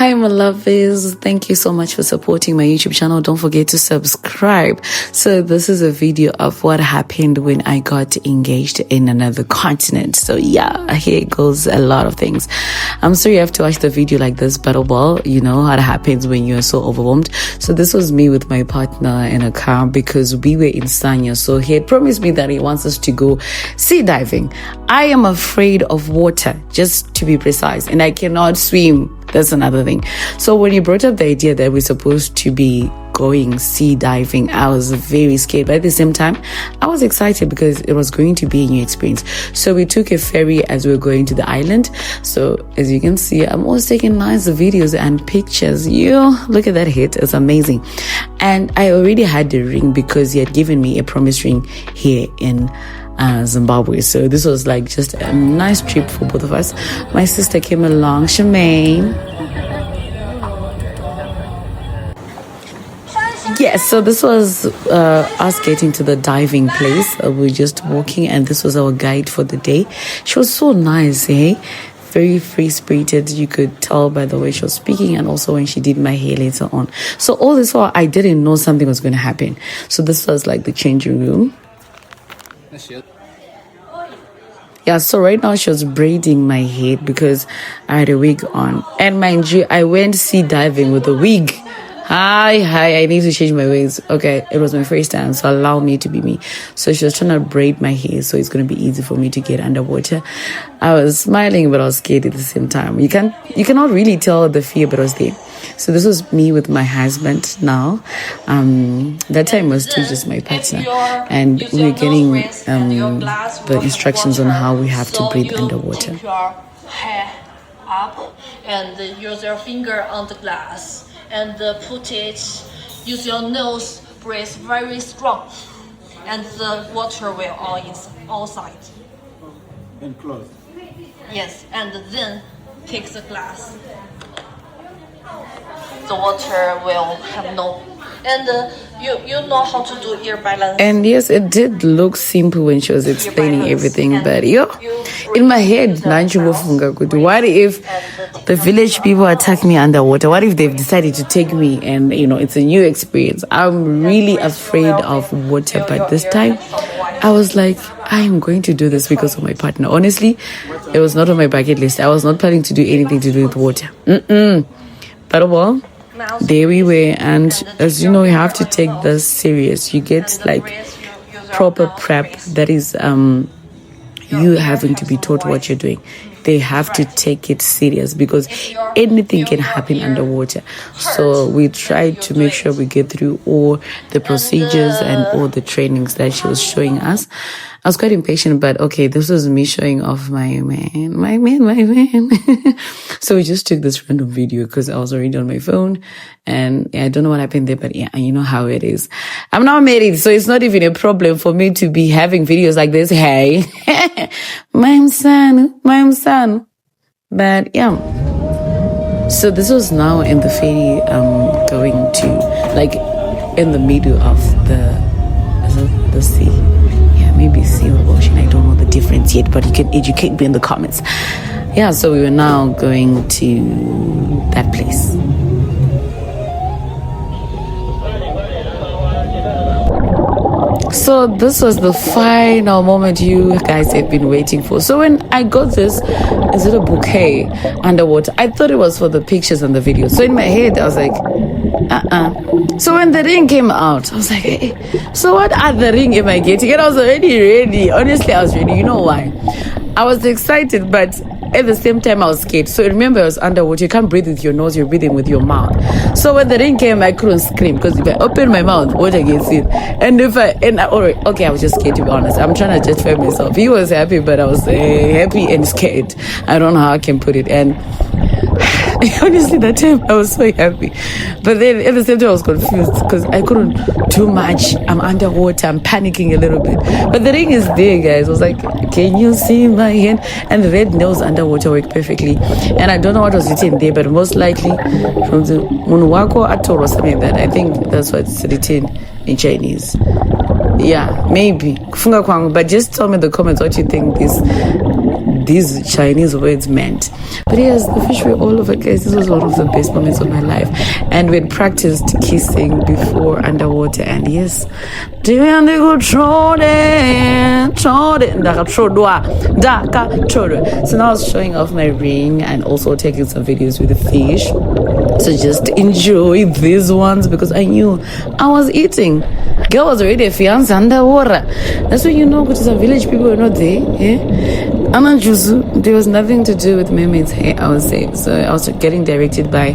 Hi, my lovies. Thank you so much for supporting my YouTube channel. Don't forget to subscribe. So this is a video of what happened when I got engaged in another continent. So yeah, here it goes. A lot of things. I'm sorry you have to watch the video like this, but well, you know how it happens when you're so overwhelmed. So this was me with my partner in a car because we were in Sanya. So he had promised me that he wants us to go sea diving. I am afraid of water, just to be precise, and I cannot swim. That's another thing. So when he brought up the idea that we're supposed to be going sea diving, I was very scared. But at the same time, I was excited because it was going to be a new experience. So we took a ferry as we were going to the island. So as you can see, I'm always taking nice videos and pictures. Look at that hit. It's amazing. And I already had the ring because he had given me a promise ring here in Zimbabwe. So this was like just a nice trip for both of us. My sister came along, Shemaine. Yes, so this was us getting to the diving place. We were just walking, and this was our guide for the day. She was so nice, very free-spirited. You could tell by the way she was speaking, and also when she did my hair later on. So all this while, I didn't know something was going to happen. So this was like the changing room. Yeah, so right now she was braiding my head because I had a wig on. And mind you, I went sea diving with a wig. Hi, I need to change my ways. Okay, it was my first time, so allow me to be me. So she was trying to braid my hair, so it's going to be easy for me to get underwater. I was smiling, but I was scared at the same time. You cannot really tell the fear, but I was there. So this was me with my husband now. That time was too just my partner. And we were getting the instructions on how we have to breathe underwater. Keep your hair up and use your finger on the glass. And use your nose, breathe very strong. And the water will all side. And close. Yes, and then take the glass. The water will have no, and you know how to do ear balance. And yes, it did look simple when she was explaining everything, but in my head, what if the village people attack me underwater? What if they've decided to take me and it's a new experience? I'm really afraid of water, but this time I was like, I am going to do this because of my partner. Honestly, it was not on my bucket list. I was not planning to do anything to do with water. But well, there we were, and as you know, you have to take this serious. You get like proper prep. That is you having to be taught what you're doing. They have to take it serious because anything can happen underwater. So we tried to make sure we get through all the procedures and all the trainings that she was showing us. I was quite impatient, but okay, this was me showing off my man. So we just took this random video because I was already on my phone, and I don't know what happened there, but yeah, you know how it is. I'm now married, so it's not even a problem for me to be having videos like this. Hey, my son. But yeah. So this was now in the ferry, going to like in the middle of the sea. Maybe sea or ocean, I don't know the difference yet, but you can educate me in the comments. Yeah, so we were now going to that place. So this was the final moment you guys have been waiting for. So when I got this, is it a bouquet underwater? I thought it was for the pictures and the videos. So in my head, I was like, So when the ring came out, I was like, hey, so what other ring am I getting? And I was already ready. Honestly, I was ready. You know why? I was excited, but at the same time, I was scared. So remember, I was underwater. You can't breathe with your nose. You're breathing with your mouth. So when the ring came, I couldn't scream because if I open my mouth, water gets in. And I was just scared, to be honest. I'm trying to justify myself. He was happy, but I was happy and scared. I don't know how I can put it. And honestly, that time I was so happy, but then at the same time I was confused because I couldn't do much. I'm underwater, I'm panicking a little bit, but the ring is there, guys. I was like, can you see my hand? And the red nails underwater work perfectly, and I don't know what was written there, but most likely from the Munwako Atol or something like that. I think that's what's written in Chinese. Yeah, maybe. But just tell me in the comments what you think this these Chinese words meant. But yes, the fish were all over, guys. This was one of the best moments of my life. And we had practiced kissing before underwater. And yes, so now I was showing off my ring and also taking some videos with the fish. So just enjoy these ones because I knew I was eating. Girl was already a fiance underwater. That's when you know because some village people were not there. There was nothing to do with mermaids here, I would say. So I was getting directed by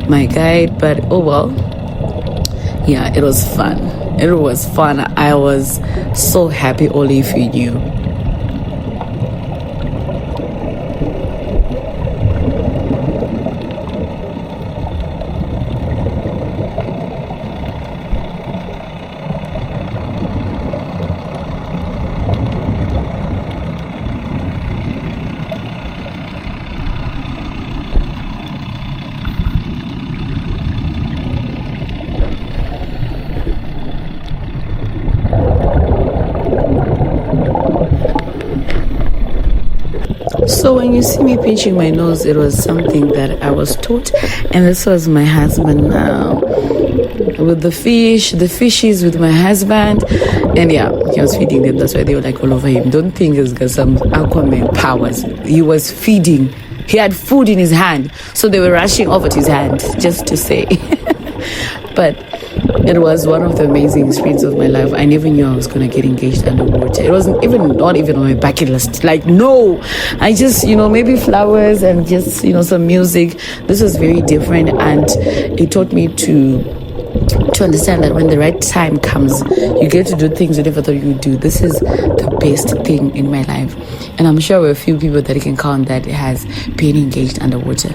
my guide, but oh well. Yeah, it was fun. It was fun. I was so happy, only if you knew. So when you see me pinching my nose, it was something that I was taught, and this was my husband now. With the fishies with my husband, and yeah, he was feeding them. That's why they were like all over him. Don't think he's got some Aquaman powers. He was feeding. He had food in his hand, so they were rushing over to his hand just to say. But it was one of the amazing experiences of my life. I never knew I was going to get engaged underwater. It wasn't not even on my bucket list. Like, no, I just, maybe flowers and just, some music. This was very different, and it taught me to understand that when the right time comes, you get to do things you never thought you would do. This is the best thing in my life, and I'm sure we're a few people that can count that has been engaged underwater.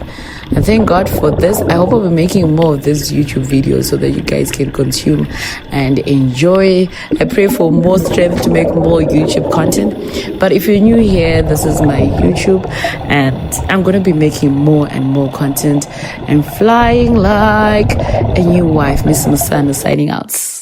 I thank God for this. I hope I'll be making more of these YouTube videos so that you guys can consume and enjoy. I pray for more strength to make more YouTube content. But if you're new here, this is my YouTube, and I'm going to be making more and more content and flying like a new wife. Miss Musana signing out.